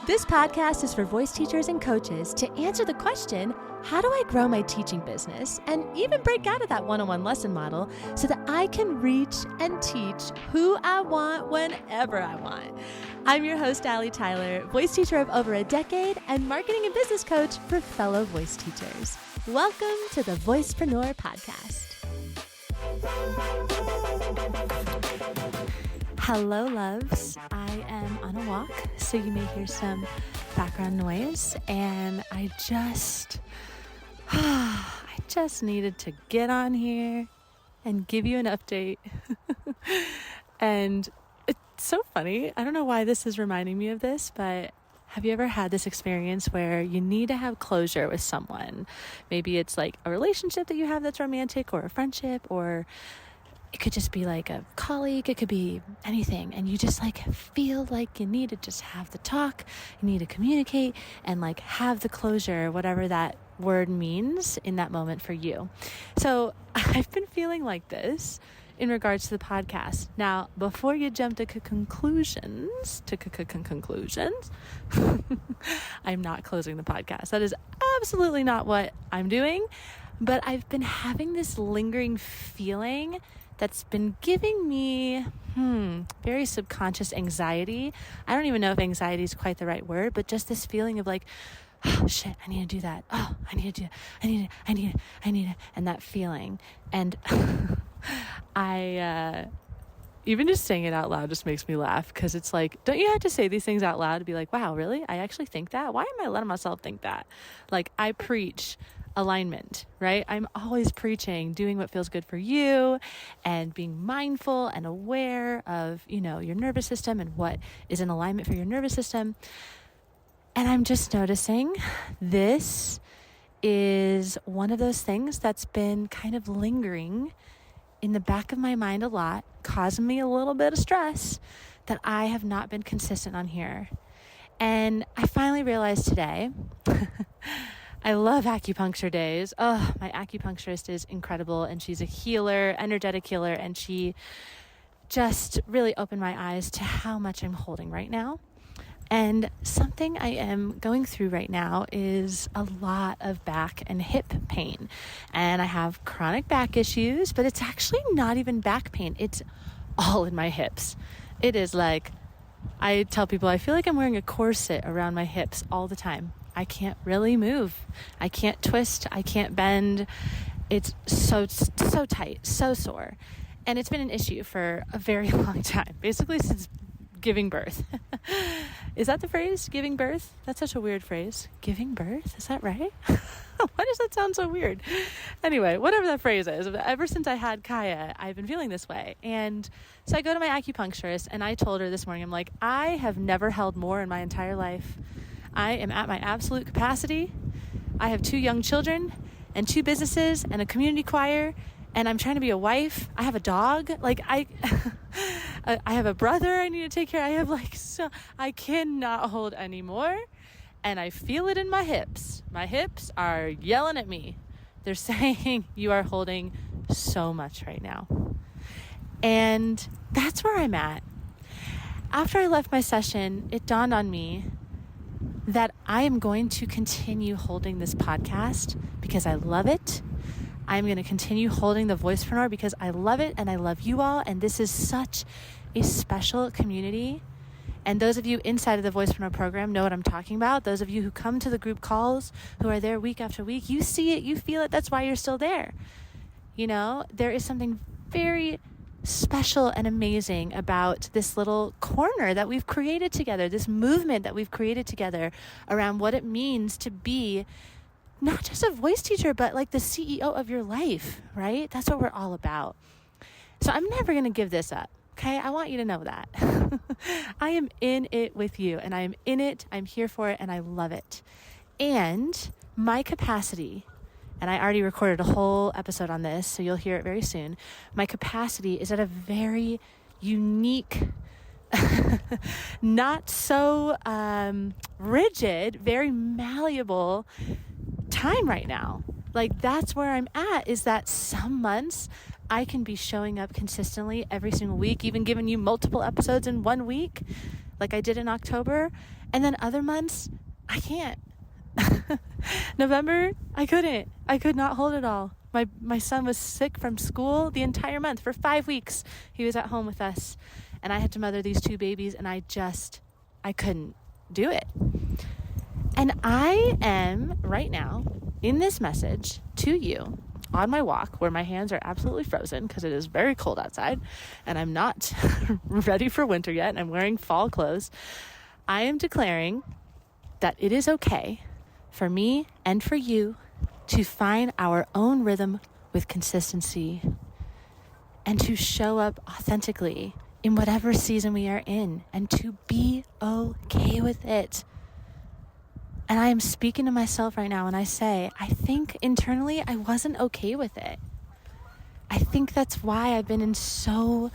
This podcast is for voice teachers and coaches to answer the question, how do I grow my teaching business and even break out of that one-on-one lesson model so that I can reach and teach who I want whenever I want? I'm your host, Allie Tyler, voice teacher of over a decade and marketing and business coach for fellow voice teachers. Welcome to the Voicepreneur podcast. Hello, loves. I am on a walk, so you may hear some background noise, and I just needed to get on here and give you an update. And it's so funny. I don't know why this is reminding me of this, but have you ever had this experience where you need to have closure with someone? Maybe it's like a relationship that you have that's romantic, or a friendship, or it could just be like a colleague. It could be anything. And you just like feel like you need to just have the talk. You need to communicate and like have the closure, whatever that word means in that moment for you. So I've been feeling like this in regards to the podcast. Now, before you jump to conclusions, I'm not closing the podcast. That is absolutely not what I'm doing. But I've been having this lingering feeling that's been giving me very subconscious anxiety. I don't even know if anxiety is quite the right word, but just this feeling of like, oh shit, I need to do that. Oh, I need to do that. I need it. And that feeling. And even just saying it out loud just makes me laugh, because it's like, don't you have to say these things out loud to be like, wow, really? I actually think that? Why am I letting myself think that? Like, I preach alignment, right? I'm always preaching doing what feels good for you and being mindful and aware of, your nervous system and what is in alignment for your nervous system. And I'm just noticing this is one of those things that's been kind of lingering in the back of my mind a lot, causing me a little bit of stress that I have not been consistent on here. And I finally realized today, I love acupuncture days. Oh, my acupuncturist is incredible, and she's a healer, energetic healer, and she just really opened my eyes to how much I'm holding right now. And something I am going through right now is a lot of back and hip pain. And I have chronic back issues, but it's actually not even back pain. It's all in my hips. It is like, I tell people, I feel like I'm wearing a corset around my hips all the time. I can't really move. I can't twist. I can't bend. It's so tight, so sore. And it's been an issue for a very long time, basically since giving birth. Is that the phrase? Giving birth? That's such a weird phrase. Giving birth? Is that right? Why does that sound so weird? Anyway, whatever that phrase is, ever since I had Kaya, I've been feeling this way. And so I go to my acupuncturist, and I told her this morning, I'm like, I have never held more in my entire life. I am at my absolute capacity. I have 2 young children and 2 businesses and a community choir, and I'm trying to be a wife. I have a dog. Like I have a brother I need to take care of. I cannot hold anymore. And I feel it in my hips. My hips are yelling at me. They're saying, you are holding so much right now. And that's where I'm at. After I left my session, it dawned on me that I am going to continue holding this podcast because I love it. I'm going to continue holding the Voicepreneur because I love it and I love you all. And this is such a special community. And those of you inside of the Voicepreneur program know what I'm talking about. Those of you who come to the group calls, who are there week after week, you see it, you feel it. That's why you're still there. There is something very special and amazing about this little corner that we've created together, this movement that we've created together around what it means to be not just a voice teacher, but like the CEO of your life, right? That's what we're all about. So I'm never going to give this up. Okay, I want you to know that. I am in it with you, and I am in it, I'm here for it, and I love it. And my capacity, and I already recorded a whole episode on this, so you'll hear it very soon. My capacity is at a very unique, not so rigid, very malleable time right now. Like, that's where I'm at, is that some months I can be showing up consistently every single week, even giving you multiple episodes in 1 week, like I did in October. And then other months, I can't. November, I couldn't. I could not hold it all. My son was sick from school the entire month for 5 weeks. He was at home with us, and I had to mother these 2 babies, and I couldn't do it. And I am right now in this message to you on my walk where my hands are absolutely frozen because it is very cold outside and I'm not ready for winter yet and I'm wearing fall clothes. I am declaring that it is okay for me and for you to find our own rhythm with consistency and to show up authentically in whatever season we are in and to be okay with it. And I am speaking to myself right now when I say, I think internally I wasn't okay with it. I think that's why I've been in so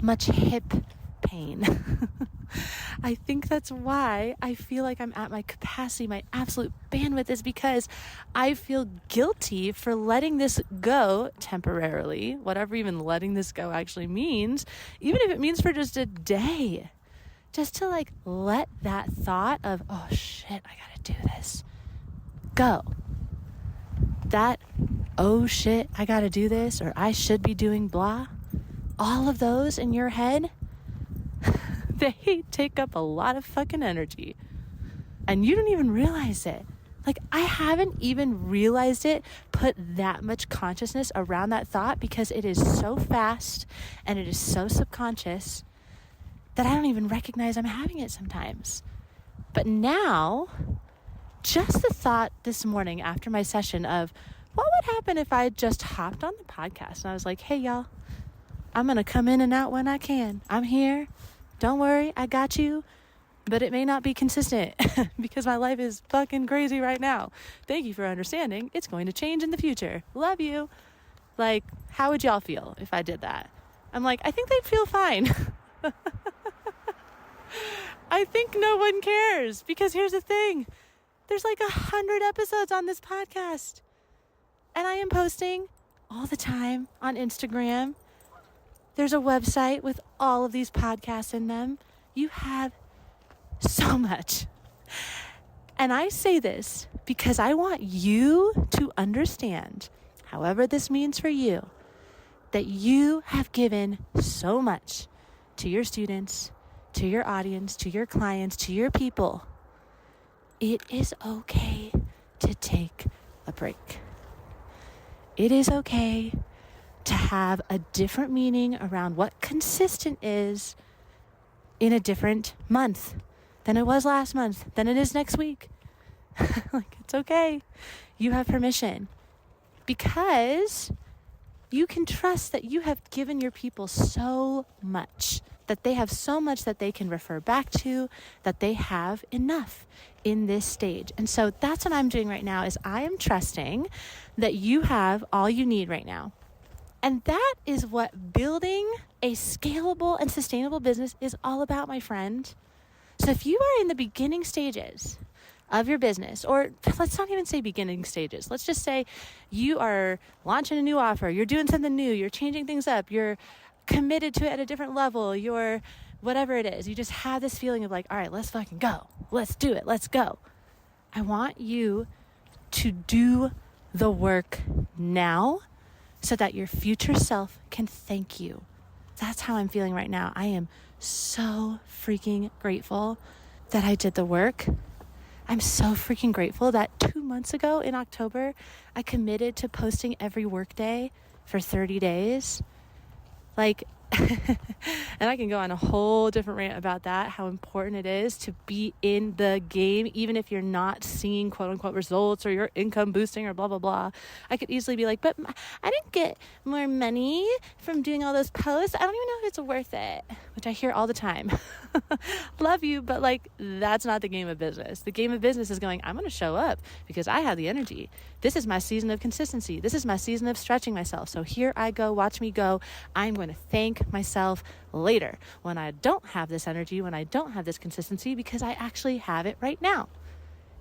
much hip pain. I think that's why I feel like I'm at my capacity, my absolute bandwidth is because I feel guilty for letting this go temporarily, whatever even letting this go actually means, even if it means for just a day. Just to like let that thought of, oh shit, I gotta do this, go. That, oh shit, I gotta do this, or I should be doing blah. All of those in your head, they take up a lot of fucking energy. And you don't even realize it. Like, I haven't even realized it, put that much consciousness around that thought because it is so fast and it is so subconscious that I don't even recognize I'm having it sometimes. But now, just the thought this morning after my session of what would happen if I just hopped on the podcast and I was like, hey y'all, I'm going to come in and out when I can. I'm here. Don't worry, I got you. But it may not be consistent because my life is fucking crazy right now. Thank you for understanding. It's going to change in the future. Love you. Like, how would y'all feel if I did that? I'm like, I think they'd feel fine. I think no one cares because here's the thing. There's like 100 episodes on this podcast and I am posting all the time on Instagram. There's a website with all of these podcasts in them. You have so much. And I say this because I want you to understand, however this means for you, that you have given so much to your students, to your audience, to your clients, to your people. It is okay to take a break. It is okay to have a different meaning around what consistent is in a different month than it was last month, than it is next week. Like, it's okay. You have permission because you can trust that you have given your people so much, that they have so much that they can refer back to, that they have enough in this stage. And so that's what I'm doing right now is I am trusting that you have all you need right now. And that is what building a scalable and sustainable business is all about, my friend. So if you are in the beginning stages of your business, or let's not even say beginning stages, let's just say you are launching a new offer, you're doing something new, you're changing things up, you're committed to it at a different level, you're whatever it is, you just have this feeling of like, all right, let's fucking go. Let's do it. Let's go. I want you to do the work now so that your future self can thank you. That's how I'm feeling right now. I am so freaking grateful that I did the work. I'm so freaking grateful that 2 months ago in October, I committed to posting every workday for 30 days. Like, and I can go on a whole different rant about that, how important it is to be in the game, even if you're not seeing quote unquote results or your income boosting or blah, blah, blah. I could easily be like, but I didn't get more money from doing all those posts. I don't even know if it's worth it, which I hear all the time. Love you, but like, that's not the game of business. The game of business is going, I'm going to show up because I have the energy. This is my season of consistency. This is my season of stretching myself. So here I go, watch me go. I'm going to thank myself later when I don't have this energy, when I don't have this consistency, because I actually have it right now.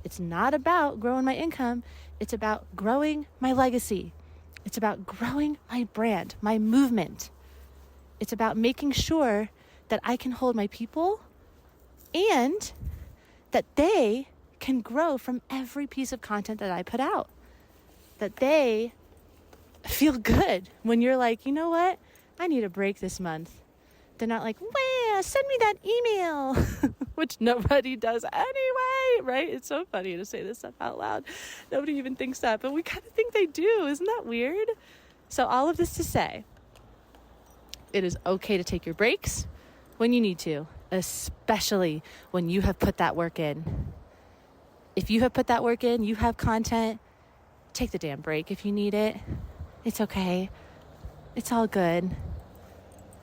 It's not about growing my income. It's about growing my legacy. It's about growing my brand, my movement. It's about making sure that I can hold my people and that they can grow from every piece of content that I put out. That they feel good when you're like, you know what? I need a break this month. They're not like, well, send me that email, which nobody does anyway, right? It's so funny to say this stuff out loud. Nobody even thinks that, but we kind of think they do. Isn't that weird? So all of this to say, it is okay to take your breaks when you need to, especially when you have put that work in. If you have put that work in, you have content, take the damn break if you need it. It's okay. It's all good.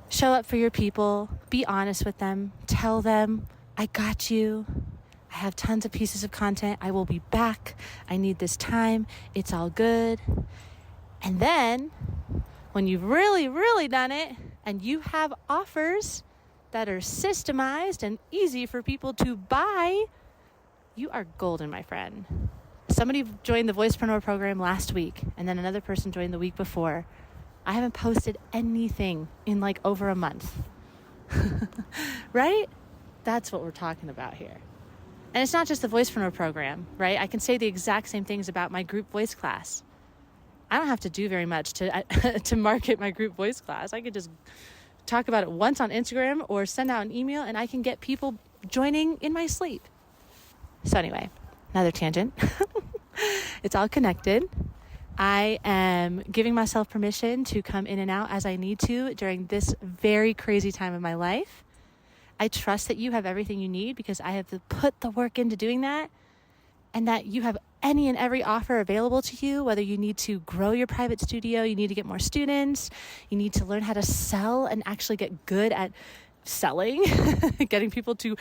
Show up for your people. Be honest with them. Tell them, I got you. I have tons of pieces of content. I will be back. I need this time. It's all good. And then when you've really, really done it and you have offers that are systemized and easy for people to buy, you are golden, my friend. Somebody joined the Voicepreneur program last week, and then another person joined the week before. I haven't posted anything in like over a month. Right? That's what we're talking about here. And it's not just the Voicepreneur program, right? I can say the exact same things about my group voice class. I don't have to do very much to market my group voice class. I could just talk about it once on Instagram or send out an email, and I can get people joining in my sleep. So anyway, another tangent. It's all connected. I am giving myself permission to come in and out as I need to during this very crazy time of my life. I trust that you have everything you need because I have put the work into doing that, and that you have any and every offer available to you, whether you need to grow your private studio, you need to get more students, you need to learn how to sell and actually get good at selling, getting people to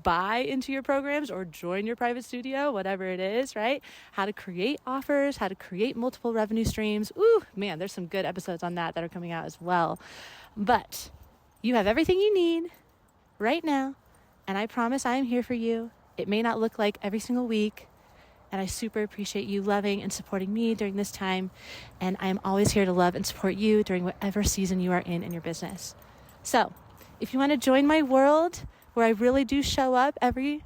buy into your programs or join your private studio, whatever it is, right? How to create offers, how to create multiple revenue streams. Ooh, man, there's some good episodes on that are coming out as well. But you have everything you need right now, and I promise I am here for you. It may not look like every single week, and I super appreciate you loving and supporting me during this time, and I am always here to love and support you during whatever season you are in your business. So if you want to join my world where I really do show up every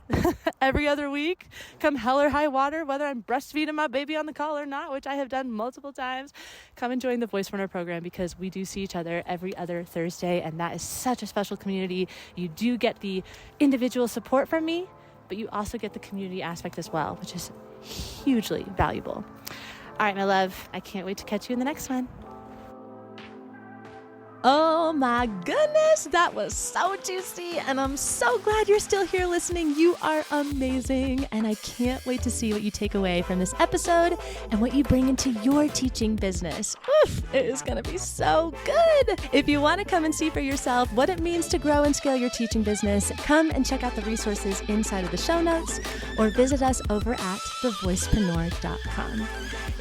other week, come hell or high water, whether I'm breastfeeding my baby on the call or not, which I have done multiple times, come and join the Voicepreneur program because we do see each other every other Thursday, and that is such a special community. You do get the individual support from me, but you also get the community aspect as well, which is hugely valuable. All right, my love, I can't wait to catch you in the next one. Oh my goodness, that was so juicy, and I'm so glad you're still here listening. You are amazing, and I can't wait to see what you take away from this episode and what you bring into your teaching business. Oof, it is going to be so good. If you want to come and see for yourself what it means to grow and scale your teaching business, come and check out the resources inside of the show notes or visit us over at thevoicepreneur.com.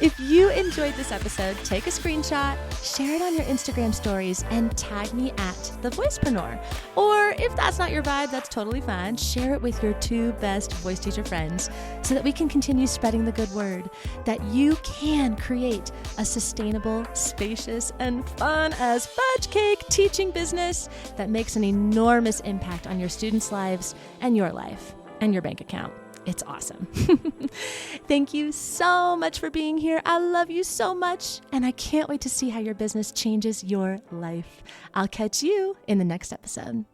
If you enjoyed this episode, take a screenshot, share it on your Instagram stories, and tag me at The Voicepreneur. Or if that's not your vibe, that's totally fine. Share it with your two best voice teacher friends so that we can continue spreading the good word that you can create a sustainable, spacious, and fun as fudge cake teaching business that makes an enormous impact on your students' lives and your life and your bank account. It's awesome. Thank you so much for being here. I love you so much, and I can't wait to see how your business changes your life. I'll catch you in the next episode.